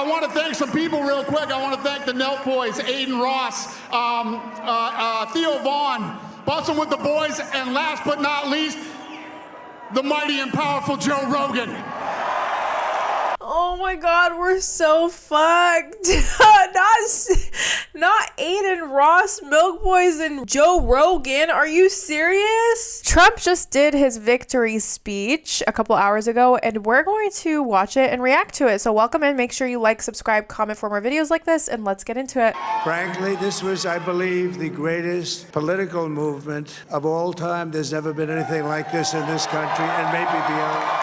I want to thank some people real quick. I want to thank the Nelk Boys, Aiden Ross, Theo Vaughn, Bustin' with the Boys, and last but not least, the mighty and powerful Joe Rogan. Oh my God, we're so fucked. Not Aiden Ross, Milk Boys, and Joe Rogan. Are you serious? Trump just did his victory speech a couple hours ago, and we're going to watch it and react to it. So welcome in. Make sure you like, subscribe, comment for more videos like this, and let's get into it. Frankly, this was, I believe, the greatest political movement of all time. There's never been anything like this in this country, and maybe beyond.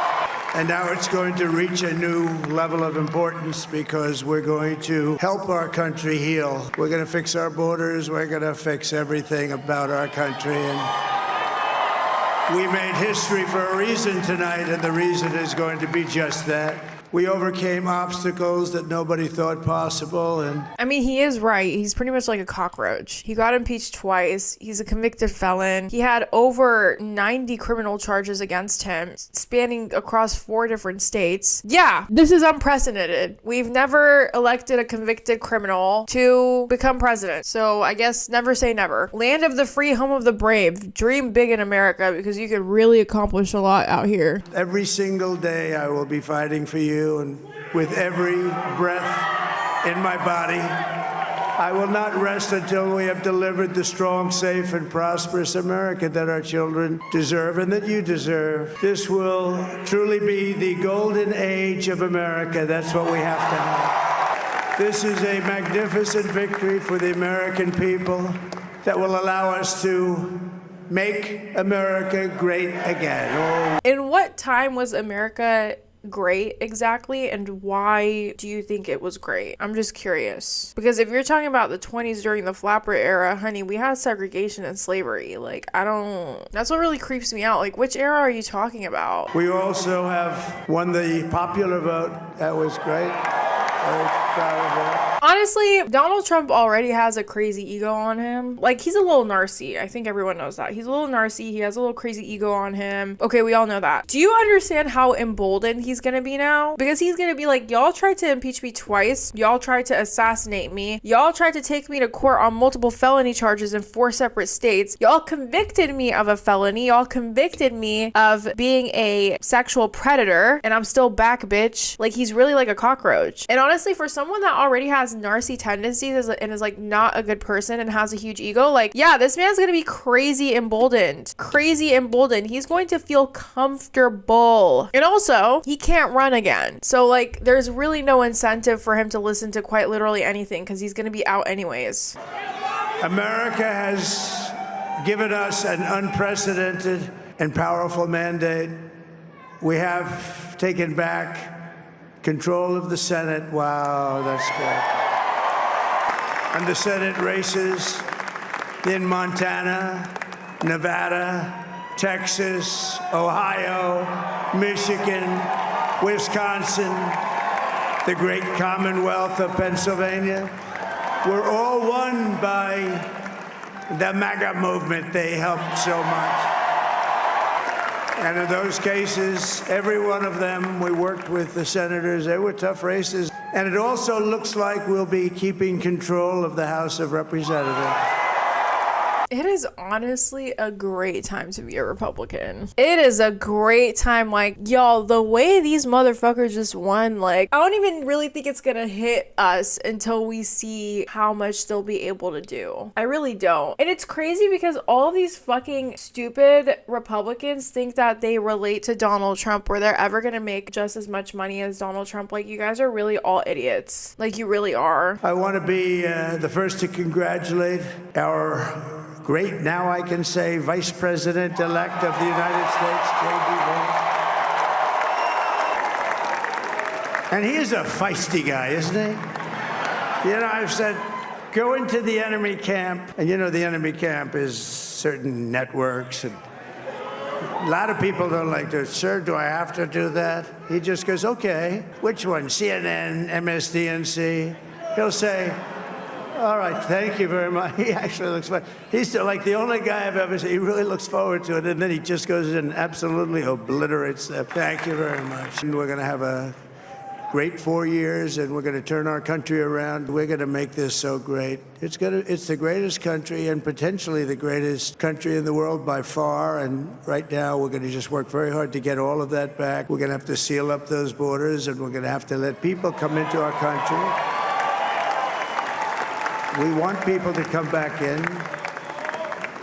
And now it's going to reach a new level of importance because we're going to help our country heal. We're going to fix our borders. We're going to fix everything about our country. And we made history for a reason tonight, and the reason is going to be just that. We overcame obstacles that nobody thought possible. And I mean, he is right. He's pretty much like a cockroach. He got impeached twice. He's a convicted felon. He had over 90 criminal charges against him, spanning across 4 different states. Yeah, this is unprecedented. We've never elected a convicted criminal to become president. So I guess never say never. Land of the free, home of the brave. Dream big in America because you can really accomplish a lot out here. every single day I will be fighting for you. And with every breath in my body, I will not rest until we have delivered the strong, safe, and prosperous America that our children deserve and that you deserve. This will truly be the golden age of America. That's what we have to have. This is a magnificent victory for the American people that will allow us to make America great again. Oh. In what time was America great exactly, and why do you think it was great? I'm just curious, because if you're talking about the 20s during the flapper era, honey, we had segregation and slavery. Like, I don't, that's what really creeps me out. Like, which era are you talking about? We also have won the popular vote. That was great. Very proud of that. Honestly, Donald Trump already has a crazy ego on him. Like, he's a little narcy. I think everyone knows that. He's a little narcy. He has a little crazy ego on him. Okay, we all know that. Do you understand how emboldened he's gonna be now? Because he's gonna be like, y'all tried to impeach me twice. Y'all tried to assassinate me. Y'all tried to take me to court on multiple felony charges in 4 separate states. Y'all convicted me of a felony. Y'all convicted me of being a sexual predator. And I'm still back, bitch. Like, he's really like a cockroach. And honestly, for someone that already has narcy tendencies and is like not a good person and has a huge ego, like, yeah, this man's gonna be crazy emboldened. He's going to feel comfortable. And also, he can't run again. So like, there's really no incentive for him to listen to quite literally anything because he's gonna be out anyways. America has given us an unprecedented and powerful mandate. We have taken back control of the Senate. Wow, that's good. And the Senate races in Montana, Nevada, Texas, Ohio, Michigan, Wisconsin, the great Commonwealth of Pennsylvania, were all won by the MAGA movement. They helped so much. And in those cases, every one of them, we worked with the senators. They were tough races. And it also looks like we'll be keeping control of the House of Representatives. It is honestly a great time to be a Republican. It is a great time. Like, y'all, the way these motherfuckers just won, like, I don't even really think it's gonna hit us until we see how much they'll be able to do. I really don't. And it's crazy because all these fucking stupid Republicans think that they relate to Donald Trump, where they're ever gonna make just as much money as Donald Trump. Like, you guys are really all idiots. Like, you really are. I want to be the first to congratulate our great, now I can say, Vice President-elect of the United States, J.D. Vance. And he is a feisty guy, isn't he? You know, I've said, go into the enemy camp. And you know, the enemy camp is certain networks. And a lot of people don't like to, sir, do I have to do that? He just goes, okay, which one? CNN, MSDNC? He'll say, all right, thank you very much. He actually looks fun. He's still like the only guy I've ever seen. He really looks forward to it, and then he just goes and absolutely obliterates them. Thank you very much. And we're going to have a great 4 years, and we're going to turn our country around. We're going to make this so great. It's the greatest country and potentially the greatest country in the world by far. And right now, we're going to just work very hard to get all of that back. We're going to have to seal up those borders, and we're going to have to let people come into our country. We want people to come back in,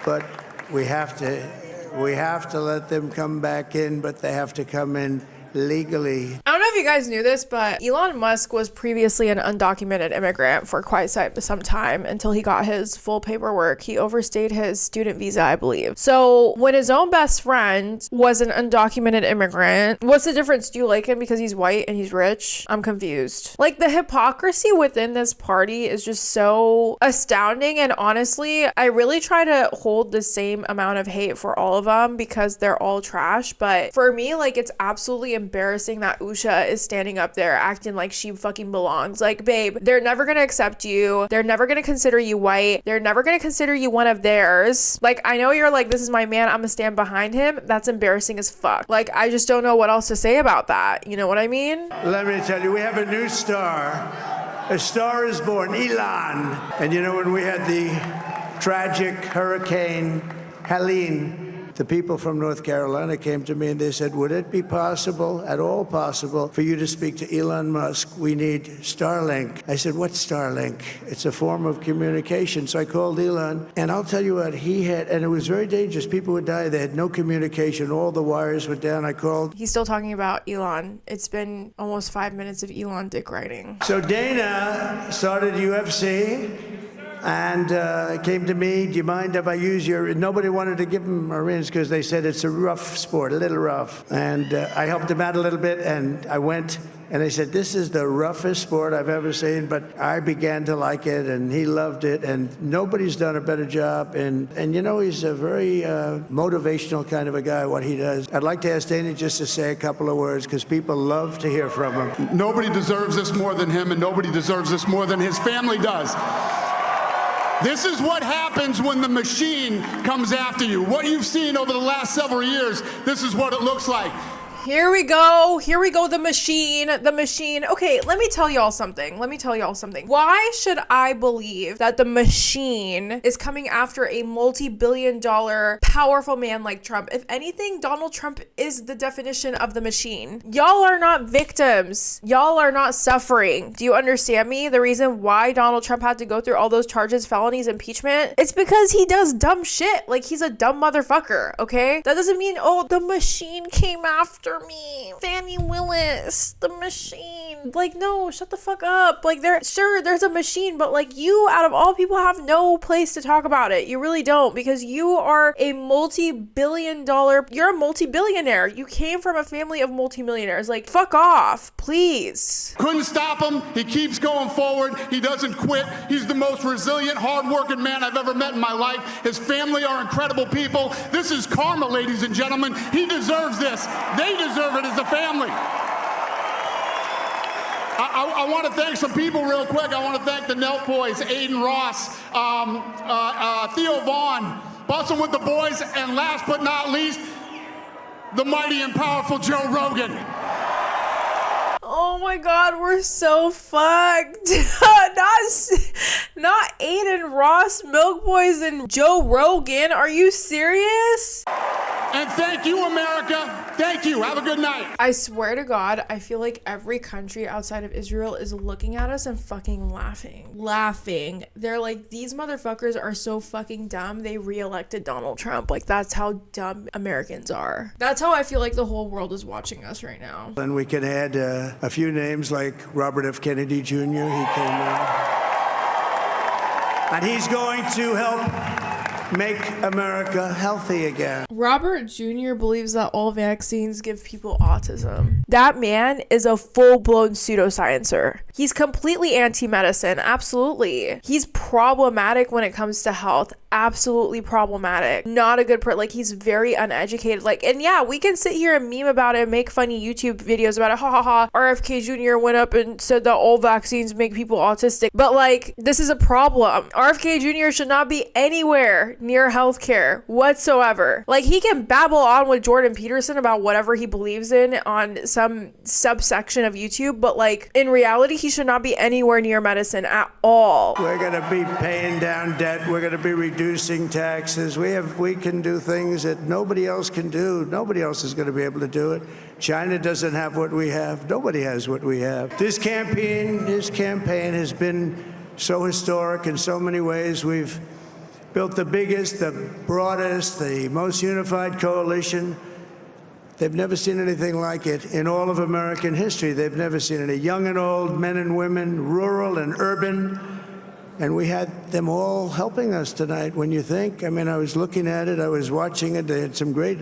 but we have to let them come back in, but they have to come in legally. I don't know if you guys knew this, but Elon Musk was previously an undocumented immigrant for quite some time until he got his full paperwork. He overstayed his student visa, I believe. So when his own best friend was an undocumented immigrant, what's the difference? Do you like him because he's white and he's rich? I'm confused. Like, the hypocrisy within this party is just so astounding. And honestly, I really try to hold the same amount of hate for all of them because they're all trash. But for me, like, it's absolutely embarrassing that Usha is standing up there acting like she fucking belongs. Like, babe, they're never gonna accept you. They're never gonna consider you white. They're never gonna consider you one of theirs. Like, I know you're like, this is my man, I'm gonna stand behind him. That's embarrassing as fuck. Like, I just don't know what else to say about that. You know what I mean? Let me tell you, we have a new star. A star is born, Elon. And you know, when we had the tragic Hurricane Helene, the people from North Carolina came to me and they said, would it be possible, at all possible, for you to speak to Elon Musk? We need Starlink. I said, what's Starlink? It's a form of communication. So I called Elon, and I'll tell you what, he had, and it was very dangerous. People would die. They had no communication. All the wires were down. I called. He's still talking about Elon. It's been almost 5 minutes of Elon dick riding. So Dana started UFC. And came to me, do you mind if I use your... Nobody wanted to give him a rinse because they said it's a rough sport, a little rough. And I helped him out a little bit, and I went, and they said, this is the roughest sport I've ever seen, but I began to like it, and he loved it, and nobody's done a better job. And you know, he's a very motivational kind of a guy, what he does. I'd like to ask Dana just to say a couple of words, because people love to hear from him. Nobody deserves this more than him, and nobody deserves this more than his family does. This is what happens when the machine comes after you. What you've seen over the last several years, this is what it looks like. Here we go, the machine. Okay, let me tell y'all something. Why should I believe that the machine is coming after a multi-billion-dollar powerful man like Trump? If anything, Donald Trump is the definition of the machine. Y'all are not victims. Y'all are not suffering. Do you understand me? The reason why Donald Trump had to go through all those charges, felonies, impeachment, it's because he does dumb shit. Like, he's a dumb motherfucker, okay? That doesn't mean, oh, the machine came after me. Fannie Willis, the machine. Like, no, shut the fuck up. Like, there's a machine, but like, you out of all people have no place to talk about it. You really don't, because you are a you're a multi-billionaire. You came from a family of multi-millionaires. Like, fuck off, please. Couldn't stop him. He keeps going forward. He doesn't quit. He's the most resilient, hardworking man I've ever met in my life. His family are incredible people. This is karma, ladies and gentlemen. He deserves this. They deserve it as a family. I want to thank some people real quick. I want to thank the Nelk Boys, Aiden Ross, Theo Vaughn, Bussin' with the Boys, and last but not least, the mighty and powerful Joe Rogan. Oh my God, we're so fucked. Not Aiden Ross, Milk Boys, and Joe Rogan. Are you serious? And thank you, America. Thank you. Have a good night. I swear to God, I feel like every country outside of Israel is looking at us and fucking laughing. They're like, these motherfuckers are so fucking dumb. They re-elected Donald Trump. Like, that's how dumb Americans are. That's how I feel like the whole world is watching us right now. And we can add a few names like Robert F. Kennedy Jr. He came in. And he's going to help make America healthy again. Robert Jr. believes that all vaccines give people autism. That man is a full-blown pseudosciencer. He's completely anti-medicine, absolutely. He's problematic when it comes to health, absolutely problematic. Not a good person. Like, he's very uneducated. Like, and yeah, we can sit here and meme about it, make funny YouTube videos about it. Ha ha ha. RFK Jr. went up and said that all vaccines make people autistic. But like, this is a problem. RFK Jr. should not be anywhere near healthcare whatsoever. Like, he can babble on with Jordan Peterson about whatever he believes in on some subsection of YouTube, but like in reality, he should not be anywhere near medicine at all. We're going to be paying down debt. We're going to be reducing taxes. We can do things that nobody else can do. Nobody else is going to be able to do it. China doesn't have what we have. Nobody has what we have. This campaign has been so historic in so many ways. We've built the biggest, the broadest, the most unified coalition. They've never seen anything like it in all of American history. They've never seen it. Young and old, men and women, rural and urban. And we had them all helping us tonight. When you think, I mean, I was looking at it, I was watching it. They had some great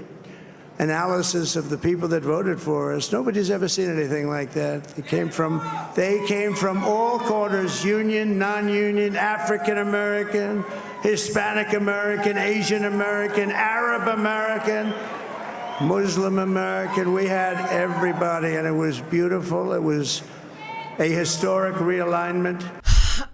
analysis of the people that voted for us. Nobody's ever seen anything like that. They came from all corners, union, non-union, African American, Hispanic American, Asian American, Arab American, Muslim American. We had everybody, and it was beautiful. It was a historic realignment.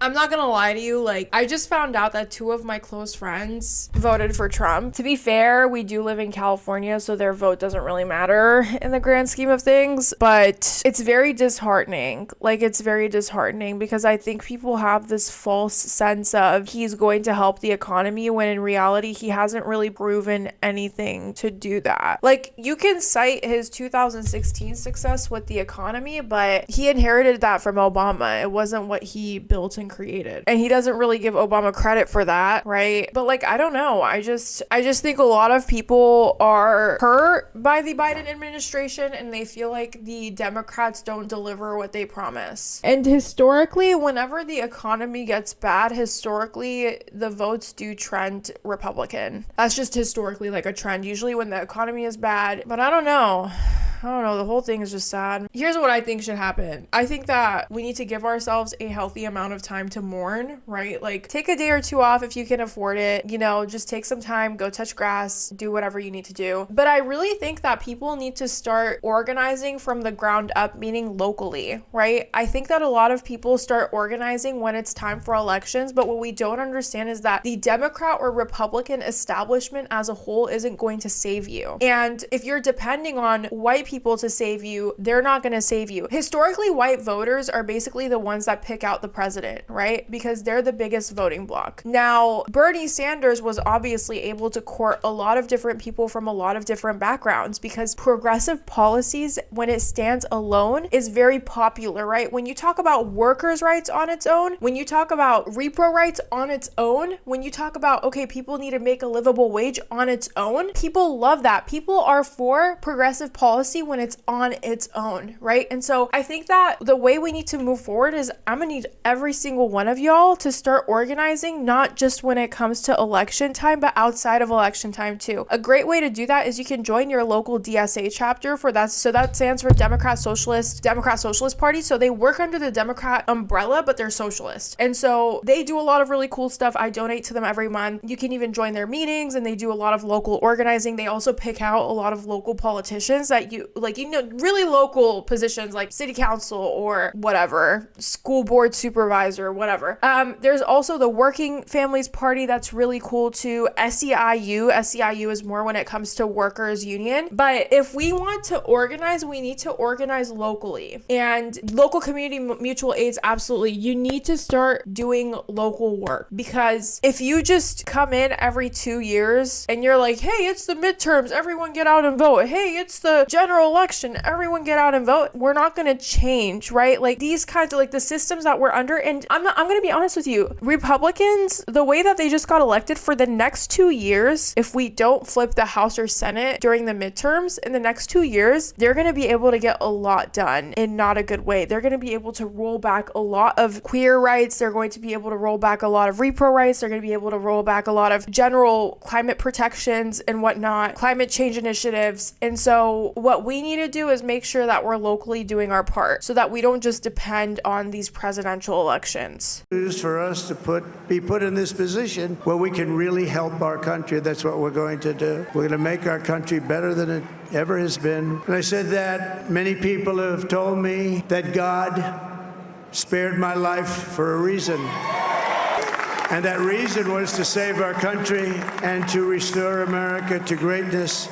I'm not gonna lie to you, like, I just found out that 2 of my close friends voted for Trump. To be fair, we do live in California, so their vote doesn't really matter in the grand scheme of things, but it's very disheartening. Like, it's very disheartening because I think people have this false sense of he's going to help the economy when in reality he hasn't really proven anything to do that. Like, you can cite his 2016 success with the economy, but he inherited that from Obama. It wasn't what he built and created, and he doesn't really give Obama credit for that, right? But like, I don't know, I just think a lot of people are hurt by the Biden administration, and they feel like the Democrats don't deliver what they promise. And historically, whenever the economy gets bad, historically the votes do trend Republican. That's just historically like a trend, usually when the economy is bad. But I don't know, the whole thing is just sad. Here's what I think should happen. I think that we need to give ourselves a healthy amount of time to mourn, right? Like, take a day or 2 off if you can afford it, you know, just take some time, go touch grass, do whatever you need to do. But I really think that people need to start organizing from the ground up, meaning locally, right? I think that a lot of people start organizing when it's time for elections, but what we don't understand is that the Democrat or Republican establishment as a whole isn't going to save you. And if you're depending on white people to save you, they're not going to save you. Historically, white voters are basically the ones that pick out the president, right? Because they're the biggest voting bloc. Now, Bernie Sanders was obviously able to court a lot of different people from a lot of different backgrounds because progressive policies, when it stands alone, is very popular, right? When you talk about workers' rights on its own, when you talk about repro rights on its own, when you talk about, okay, people need to make a livable wage on its own, people love that. People are for progressive policy when it's on its own, right? And so I think that the way we need to move forward is I'm gonna need every single one of y'all to start organizing, not just when it comes to election time, but outside of election time too. A great way to do that is you can join your local DSA chapter for that. So that stands for Democrat Socialist Party. So they work under the Democrat umbrella, but they're socialist. And so they do a lot of really cool stuff. I donate to them every month. You can even join their meetings, and they do a lot of local organizing. They also pick out a lot of local politicians that really local positions like city council or whatever, school board supervisor, whatever. There's also the Working Families Party that's really cool too. SEIU is more when it comes to workers union. But if we want to organize, we need to organize locally. And local community mutual aids, absolutely. You need to start doing local work, because if you just come in every 2 years and you're like, hey, it's the midterms, everyone get out and vote. Hey, it's the general election, everyone get out and vote. We're not going to change, right? Like, these kinds of, like, the systems that we're under. And I'm going to be honest with you, Republicans, the way that they just got elected, for the next 2 years, if we don't flip the House or Senate during the midterms, in the next 2 years, they're going to be able to get a lot done in not a good way. They're going to be able to roll back a lot of queer rights. They're going to be able to roll back a lot of repro rights. They're going to be able to roll back a lot of general climate protections and whatnot, climate change initiatives. And so what we need to do is make sure that we're locally doing our part so that we don't just depend on these presidential elections. It is for us to be put in this position where we can really help our country. That's what we're going to do. We're going to make our country better than it ever has been. And I said that many people have told me that God spared my life for a reason. And that reason was to save our country and to restore America to greatness.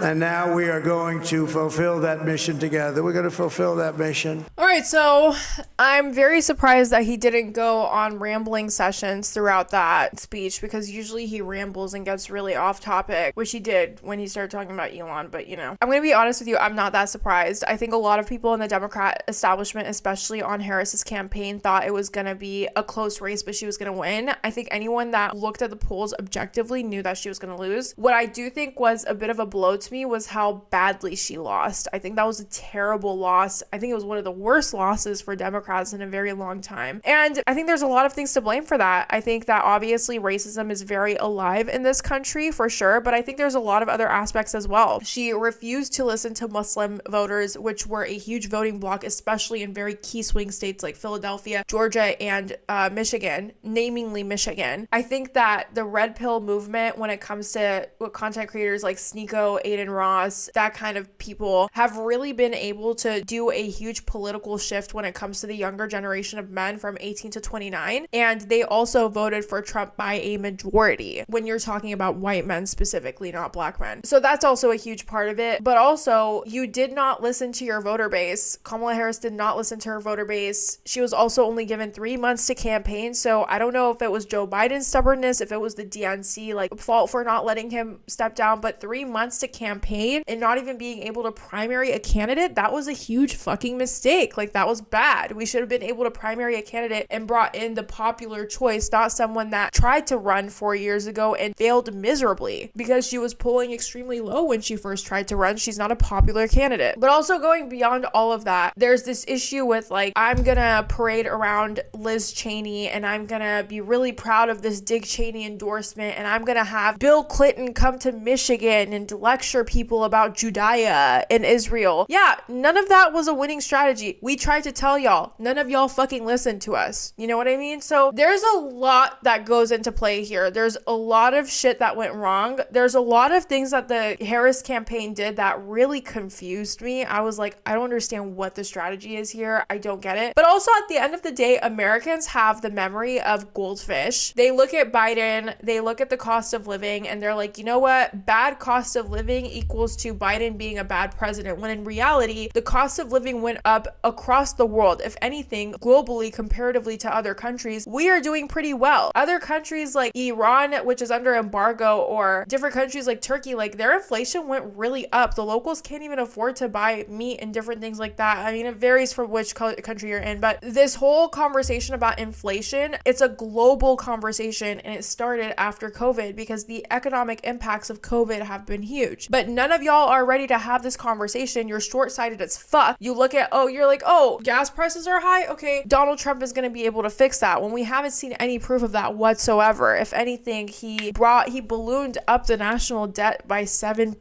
And now we are going to fulfill that mission together. We're going to fulfill that mission. All right, so I'm very surprised that he didn't go on rambling sessions throughout that speech, because usually he rambles and gets really off topic, which he did when he started talking about Elon. But, you know, I'm going to be honest with you, I'm not that surprised. I think a lot of people in the Democrat establishment, especially on Harris's campaign, thought it was going to be a close race, but she was going to win. I think anyone that looked at the polls objectively knew that she was going to lose. What I do think was a bit of a blow to me was how badly she lost. I think that was a terrible loss. I think it was one of the worst losses for Democrats in a very long time. And I think there's a lot of things to blame for that. I think that obviously racism is very alive in this country for sure, but I think there's a lot of other aspects as well. She refused to listen to Muslim voters, which were a huge voting bloc, especially in very key swing states like Philadelphia, Georgia, and Michigan, namely Michigan. I think that the red pill movement, when it comes to content creators like Sneeko, Aiden Ross, that kind of people, have really been able to do a huge political shift when it comes to the younger generation of men from 18 to 29. And they also voted for Trump by a majority when you're talking about white men specifically, not black men. So that's also a huge part of it. But also, you did not listen to your voter base. Kamala Harris did not listen to her voter base. She was also only given 3 months to campaign. So I don't know if it was Joe Biden's stubbornness, if it was the DNC fault for not letting him step down, but 3 months to campaign and not even being able to primary a candidate, that was a huge fucking mistake. That was bad. We should have been able to primary a candidate and brought in the popular choice, not someone that tried to run 4 years ago and failed miserably because she was polling extremely low when she first tried to run. She's not a popular candidate. But also going beyond all of that, there's this issue with I'm gonna parade around Liz Cheney and I'm gonna be really proud of this Dick Cheney endorsement, and I'm gonna have Bill Clinton come to Michigan and lecture people about Judea and Israel. Yeah, none of that was a winning strategy. We tried to tell y'all. None of y'all fucking listened to us. You know what I mean? So there's a lot that goes into play here. There's a lot of shit that went wrong. There's a lot of things that the Harris campaign did that really confused me. I was like, I don't understand what the strategy is here. I don't get it. But also at the end of the day, Americans have the memory of goldfish. They look at Biden, they look at the cost of living, and they're like, you know what? Bad cost of living equals to Biden being a bad president, when in reality, the cost of living went up across the world. If anything, globally, comparatively to other countries, we are doing pretty well. Other countries like Iran, which is under embargo, or different countries like Turkey, their inflation went really up. The locals can't even afford to buy meat and different things like that. I mean, it varies from which country you're in, but this whole conversation about inflation, it's a global conversation, and it started after COVID because the economic impacts of COVID have been huge. But none of y'all are ready to have this conversation. You're short-sighted as fuck. You look at, you're like, gas prices are high. Okay, Donald Trump is going to be able to fix that, when we haven't seen any proof of that whatsoever. If anything, he ballooned up the national debt by seven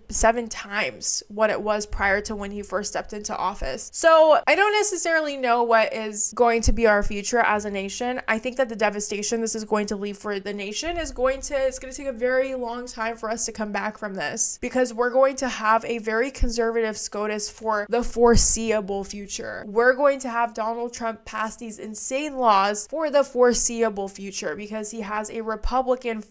times what it was prior to when he first stepped into office. So I don't necessarily know what is going to be our future as a nation. I think that the devastation this is going to leave for the nation it's going to take a very long time for us to come back from this, because we're going to have a very conservative SCOTUS for the foreseeable future. We're going to have Donald Trump pass these insane laws for the foreseeable future because he has a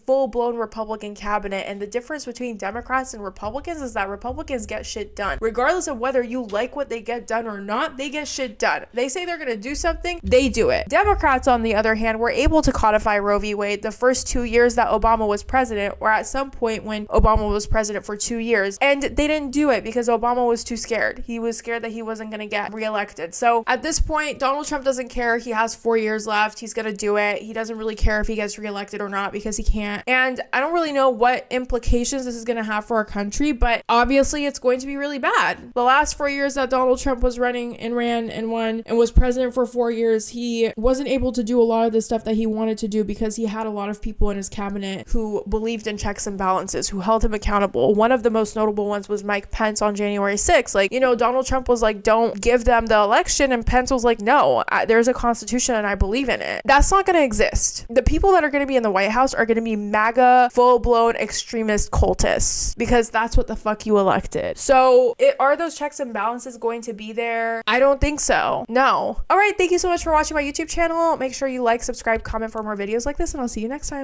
full-blown Republican cabinet. And the difference between Democrats and Republicans is that Republicans get shit done. Regardless of whether you like what they get done or not, they get shit done. They say they're going to do something, they do it. Democrats, on the other hand, were able to codify Roe v. Wade the first 2 years that Obama was president, or at some point when Obama was president for 2 years. And they didn't do it because Obama was too scared. He was scared that he wasn't going to get reelected. So at this point, Donald Trump doesn't care. He has 4 years left. He's going to do it. He doesn't really care if he gets reelected or not because he can't. And I don't really know what implications this is going to have for our country, but obviously it's going to be really bad. The last 4 years that Donald Trump was running and ran and won and was president for 4 years, he wasn't able to do a lot of the stuff that he wanted to do because he had a lot of people in his cabinet who believed in checks and balances, who held him accountable. One of the most notable ones was Mike Pence on January 6th. Donald Trump was like, don't give them the election, and Pence was like, no, no, there's a constitution and I believe in it. That's not going to exist. The people that are going to be in the White House are going to be MAGA, full-blown extremist cultists, because that's what the fuck you elected. So are those checks and balances going to be there? I don't think so. No. All right. Thank you so much for watching my YouTube channel. Make sure you like, subscribe, comment for more videos like this, and I'll see you next time.